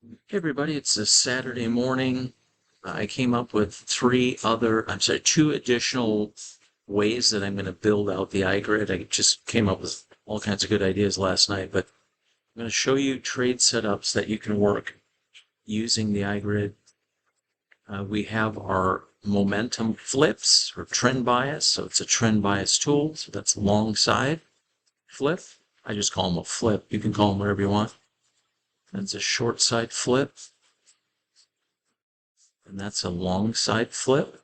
Hey everybody, it's a Saturday morning. I came up with two additional ways that I'm going to build out the iGRID. I just came up with all kinds of good ideas last night, but I'm going to show you trade setups that you can work using the iGRID. We have our momentum flips or trend bias. So it's a trend bias tool. So that's long side flip. I just call them a flip. You can call them whatever you want. That's a short side flip. And that's a long side flip.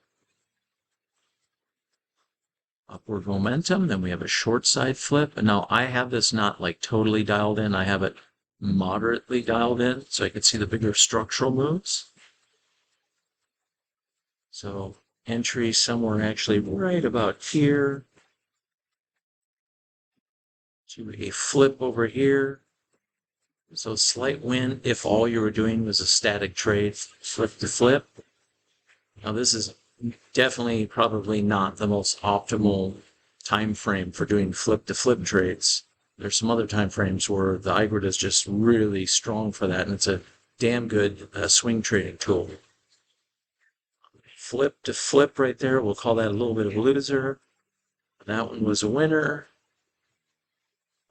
Upward momentum. Then we have a short side flip. And now I have this not like totally dialed in. I have it moderately dialed in so I can see the bigger structural moves. So entry somewhere actually right about here to a flip over here. So slight win if all you were doing was a static trade, flip to flip. Now this is definitely probably not the most optimal time frame for doing flip to flip trades. There's some other time frames where the iGRID is just really strong for that, and it's a damn good swing trading tool. Flip to flip right there, we'll call that a little bit of a loser. That one was a winner.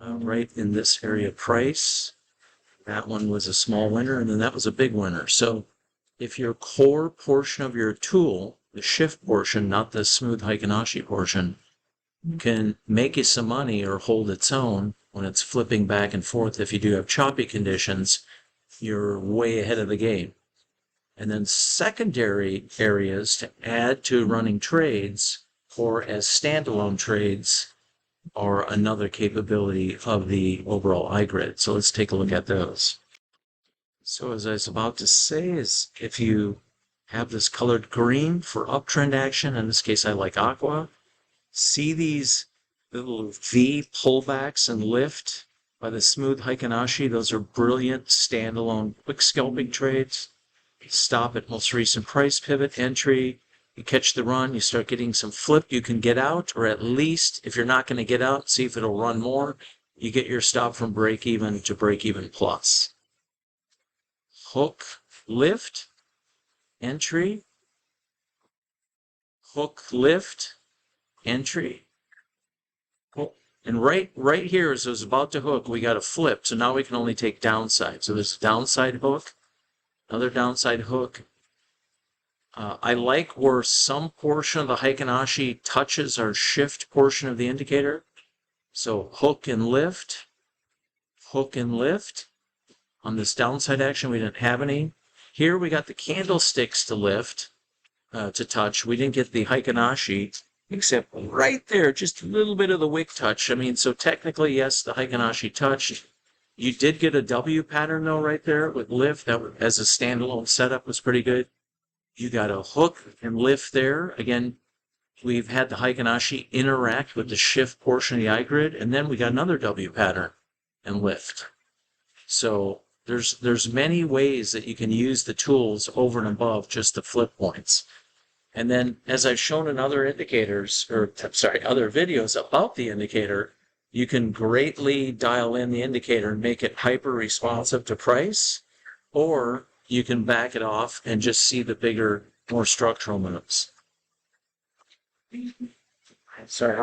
Right in this area price. That one was a small winner, and then that was a big winner. So if your core portion of your tool, the shift portion, not the smooth Heikin-Ashi portion, can make you some money or hold its own when it's flipping back and forth, if you do have choppy conditions, you're way ahead of the game. And then secondary areas to add to running trades or as standalone trades are another capability of the overall iGRID. So let's take a look at those. So as I was about to say, is if you have this colored green for uptrend action, in this case I like aqua, see these little V pullbacks and lift by the smooth Heikin-Ashi? Those are brilliant standalone quick scalping trades. Stop at most recent price pivot entry. You catch the run, you start getting some flip, you can get out, or at least if you're not going to get out, see if it'll run more. You get your stop from break even to break even plus. Hook, lift, entry, hook, lift, entry. And right here, as it was about to hook, we got a flip. So now we can only take downside. So there's a downside hook, another downside hook. I like where some portion of the Heikin-Ashi touches our shift portion of the indicator. So hook and lift, hook and lift. On this downside action, we didn't have any. Here we got the candlesticks to lift, to touch. We didn't get the Heikin-Ashi, except right there, just a little bit of the wick touch. I mean, so technically, yes, the Heikin-Ashi touched. You did get a W pattern, though, right there with lift. That as a standalone setup was pretty good. You got a hook and lift there. Again, we've had the Heikin-Ashi interact with the shift portion of the iGRID, and then we got another W pattern and lift. So there's many ways that you can use the tools over and above just the flip points. And then, as I've shown in other indicators, or sorry, other videos about the indicator, you can greatly dial in the indicator and make it hyper responsive to price, or you can back it off and just see the bigger, more structural moves. Sorry,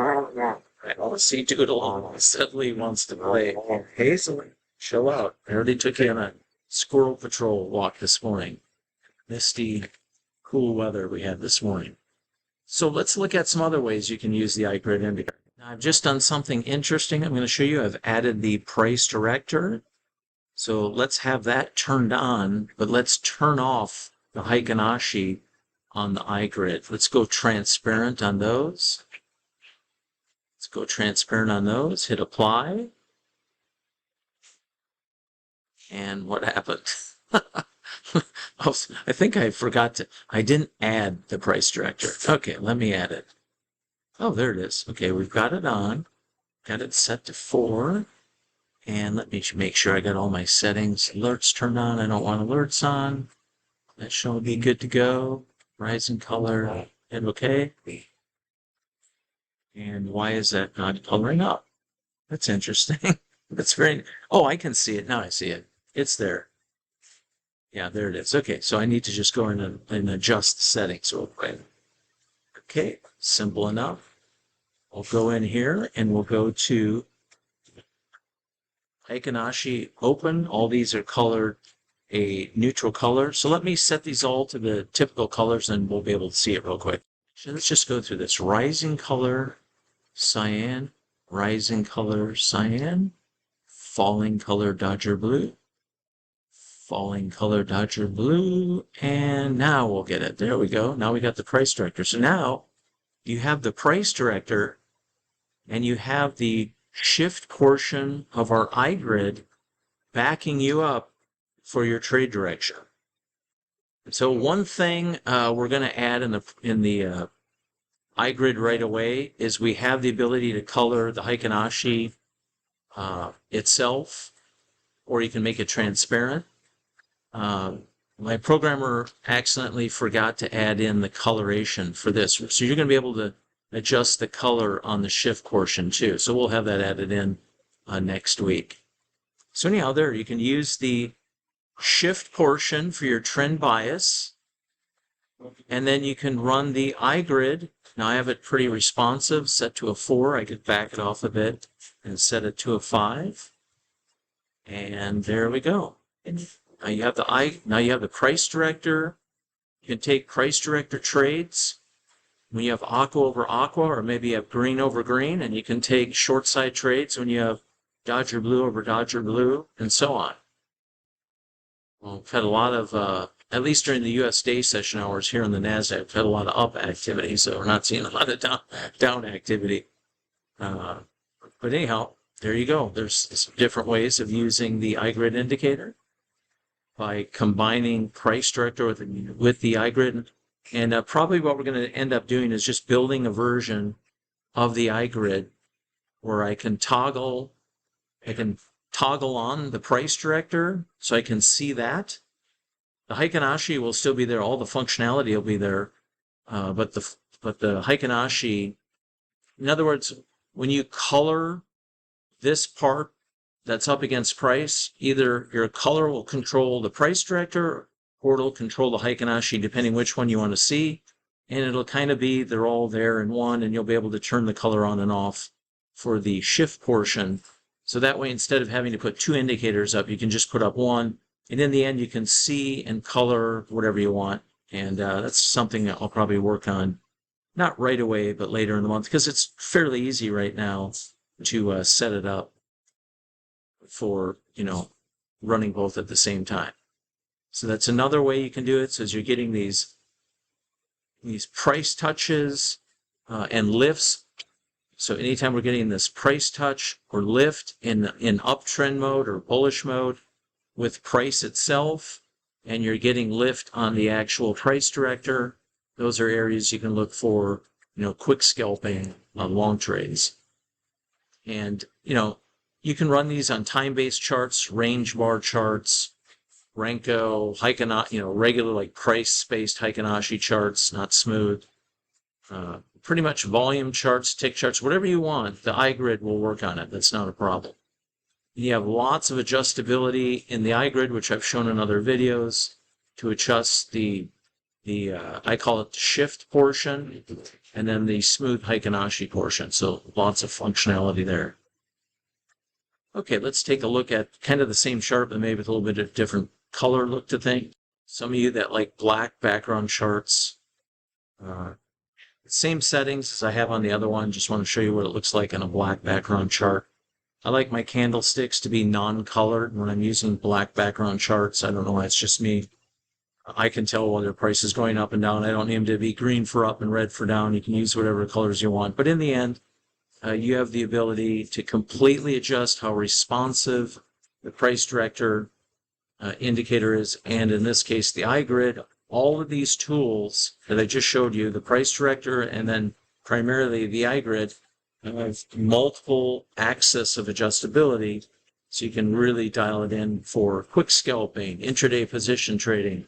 I don't see Doodle suddenly wants to play. Hazel, chill out. I already took you on a squirrel patrol walk this morning. Misty, cool weather we had this morning. So let's look at some other ways you can use the iGRID indicator. Now I've just done something interesting. I'm going to show you. I've added the price director. So let's have that turned on, but let's turn off the Heikin-Ashi on the iGRID. Let's go transparent on those. Let's go transparent on those. Hit apply. And what happened? Oh, I think I forgot to, I didn't add the price director. Okay, let me add it. Oh, there it is. Okay, we've got it on. Got it set to 4. And let me make sure I got all my settings. Alerts turned on. I don't want alerts on. That should be good to go. Rising color. Hit OK. And why is that not coloring up? That's interesting. That's very... Oh, I can see it. Now I see it. It's there. Yeah, there it is. Okay, so I need to just go in and adjust the settings real quick. Okay, simple enough. We'll go in here and we'll go to Hikinashi Open. All these are colored a neutral color. So let me set these all to the typical colors and we'll be able to see it real quick. So let's just go through this. Rising color, cyan, rising color, cyan, falling color, Dodger blue, falling color, Dodger blue, and now we'll get it. There we go. Now we got the price director. So now you have the price director and you have the shift portion of our iGRID backing you up for your trade direction. So one thing we're going to add in the iGRID right away is we have the ability to color the Hikinashi itself, or you can make it transparent. My programmer accidentally forgot to add in the coloration for this. So you're going to be able to adjust the color on the shift portion too. So we'll have that added in next week. So anyhow, there you can use the shift portion for your trend bias, and then you can run the iGRID. Now I have it pretty responsive, set to a 4. I could back it off a bit and set it to a 5. And there we go. Now you have the price director. You can take price director trades when you have aqua over aqua, or maybe you have green over green, and you can take short side trades when you have Dodger blue over Dodger blue, and so on. Well, we've had a lot of, at least during the US day session hours here in the NASDAQ, we've had a lot of up activity, so we're not seeing a lot of down activity. But anyhow, there you go. There's some different ways of using the iGRID indicator by combining price director with the iGRID. And probably what we're going to end up doing is just building a version of the iGRID where I can toggle on the price director so I can see that. The Hikinashi will still be there. All the functionality will be there. But the Hikinashi, in other words, when you color this part that's up against price, either your color will control the price director or it'll control the Hikinashi, depending which one you want to see. And it'll kind of be, they're all there in one, and you'll be able to turn the color on and off for the shift portion. So that way, instead of having to put 2 indicators up, you can just put up 1. And in the end, you can see and color whatever you want. And that's something that I'll probably work on, not right away, but later in the month, because it's fairly easy right now to set it up for, running both at the same time. So that's another way you can do it. So as you're getting these price touches and lifts. So anytime we're getting this price touch or lift in uptrend mode or bullish mode with price itself, and you're getting lift on the actual price director, those are areas you can look for, quick scalping on long trades. And, you can run these on time-based charts, range bar charts, Renko, Hikinashi, regular like price-based Hikinashi charts, not smooth. Pretty much volume charts, tick charts, whatever you want, the iGRID will work on it. That's not a problem. You have lots of adjustability in the iGRID, which I've shown in other videos, to adjust the I call it the shift portion, and then the smooth Hikinashi portion. So lots of functionality there. Okay, let's take a look at kind of the same chart, but maybe with a little bit of different color look to things. Some of you that like black background charts, same settings as I have on the other one. Just want to show you what it looks like on a black background chart. I like my candlesticks to be non-colored when I'm using black background charts. I don't know why, it's just me. I can tell whether price is going up and down. I don't need them to be green for up and red for down. You can use whatever colors you want. But in the end, you have the ability to completely adjust how responsive the price director indicator is, and in this case, the iGRID. All of these tools that I just showed you, the price director and then primarily the iGRID, have multiple axes of adjustability, so you can really dial it in for quick scalping, intraday position trading,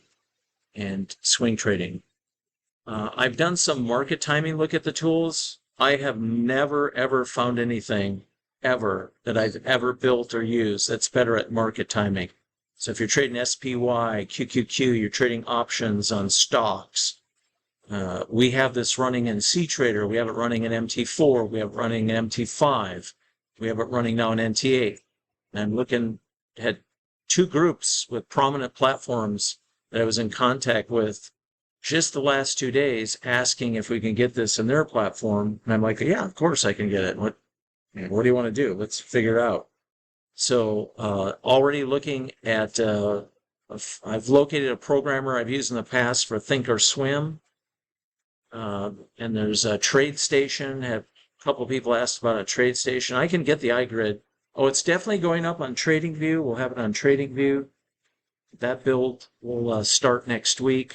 and swing trading. I've done some market timing look at the tools. I have never, ever found anything, ever, that I've ever built or used that's better at market timing. So if you're trading SPY, QQQ, you're trading options on stocks. We have this running in C-Trader. We have it running in MT4. We have it running in MT5. We have it running now in NT8. And I'm looking at two groups with prominent platforms that I was in contact with just the last 2 days asking if we can get this in their platform. And I'm like, yeah, of course I can get it. What do you want to do? Let's figure it out. So already looking at, I've located a programmer I've used in the past for Thinkorswim. And there's a TradeStation. Have a couple of people asked about a TradeStation. I can get the iGRID. Oh, it's definitely going up on TradingView. We'll have it on TradingView. That build will start next week.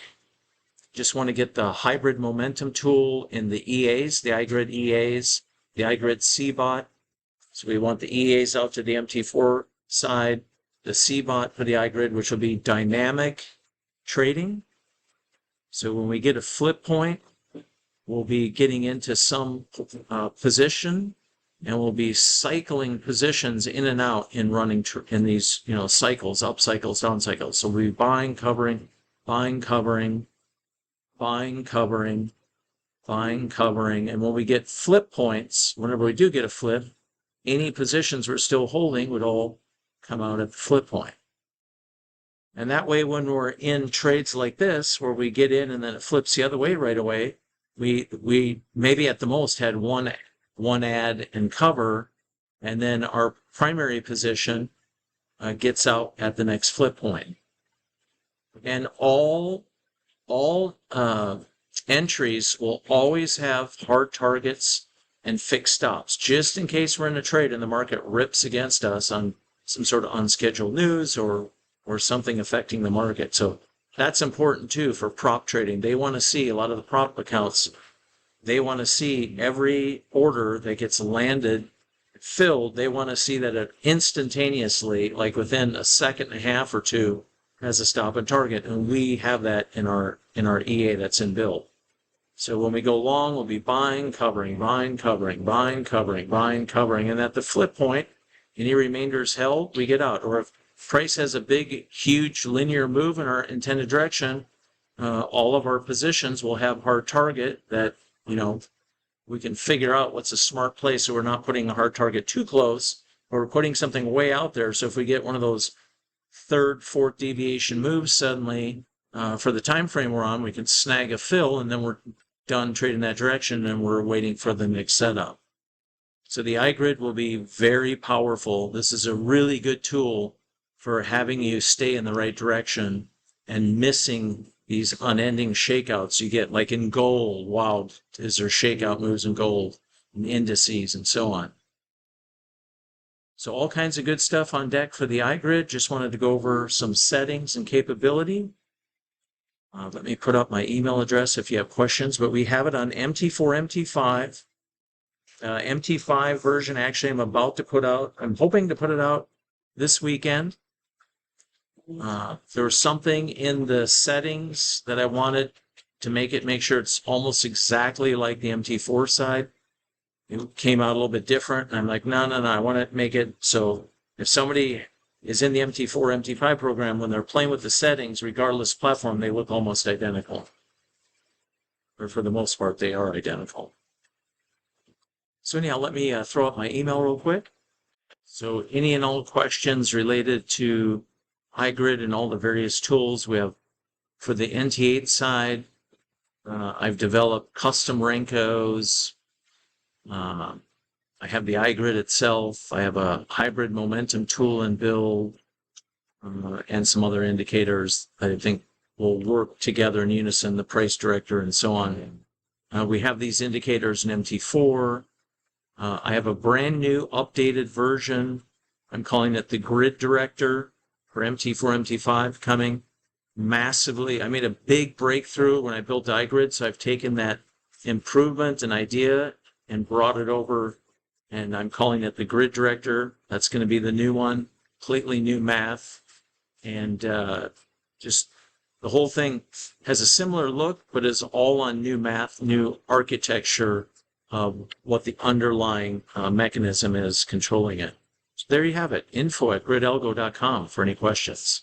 Just want to get the hybrid momentum tool in the EAs, the iGRID EAs, the iGRID CBOT. So we want the EAs out to the MT4 side, the CBOT for the iGRID, which will be dynamic trading. So when we get a flip point, we'll be getting into some position, and we'll be cycling positions in and out in running in these cycles, up cycles, down cycles. So we'll be buying, covering, buying, covering, buying, covering, buying, covering. And when we get flip points, whenever we do get a flip, any positions we're still holding would all come out at the flip point. And that way, when we're in trades like this, where we get in and then it flips the other way right away, we maybe at the most had one add and cover, and then our primary position gets out at the next flip point. And all entries will always have hard targets and fixed stops, just in case we're in a trade and the market rips against us on some sort of unscheduled news or something affecting the market. So that's important too for prop trading. They want to see, a lot of the prop accounts, they want to see every order that gets landed, filled, they want to see that it instantaneously, like within a second and a half or two, has a stop and target. And we have that in our EA that's in build. So when we go long, we'll be buying, covering, buying, covering, buying, covering, buying, covering. And at the flip point, any remainders held, we get out. Or if price has a big, huge linear move in our intended direction, all of our positions will have hard target that, we can figure out what's a smart place so we're not putting a hard target too close, or we're putting something way out there. So if we get one of those third, fourth deviation moves suddenly for the time frame we're on, we can snag a fill, and then we're done trading that direction and we're waiting for the next setup. So the iGRID will be very powerful. This is a really good tool for having you stay in the right direction and missing these unending shakeouts you get, like in gold. Wow, is there shakeout moves in gold, and indices, and so on. So all kinds of good stuff on deck for the iGRID. Just wanted to go over some settings and capability. Let me put up my email address if you have questions, but we have it on MT4, MT5. MT5 version, actually, I'm hoping to put it out this weekend. There was something in the settings that I wanted to make sure it's almost exactly like the MT4 side. It came out a little bit different, and I'm like, no, I want to make it so if somebody is in the MT4, MT5 program, when they're playing with the settings, regardless platform, they look almost identical. Or for the most part, they are identical. So anyhow, let me throw up my email real quick. So any and all questions related to iGRID and all the various tools we have for the NT8 side, I've developed custom Renkos. I have the iGRID itself. I have a hybrid momentum tool and build, and some other indicators that I think will work together in unison, the price director and so on. We have these indicators in MT4. I have a brand new updated version. I'm calling it the grid director for MT4, MT5 coming massively. I made a big breakthrough when I built iGRID, so I've taken that improvement and idea and brought it over, and I'm calling it the grid director. That's going to be the new one, completely new math, and just the whole thing has a similar look, but is all on new math, new architecture of what the underlying mechanism is controlling it. So there you have it, info@gridalgo.com for any questions.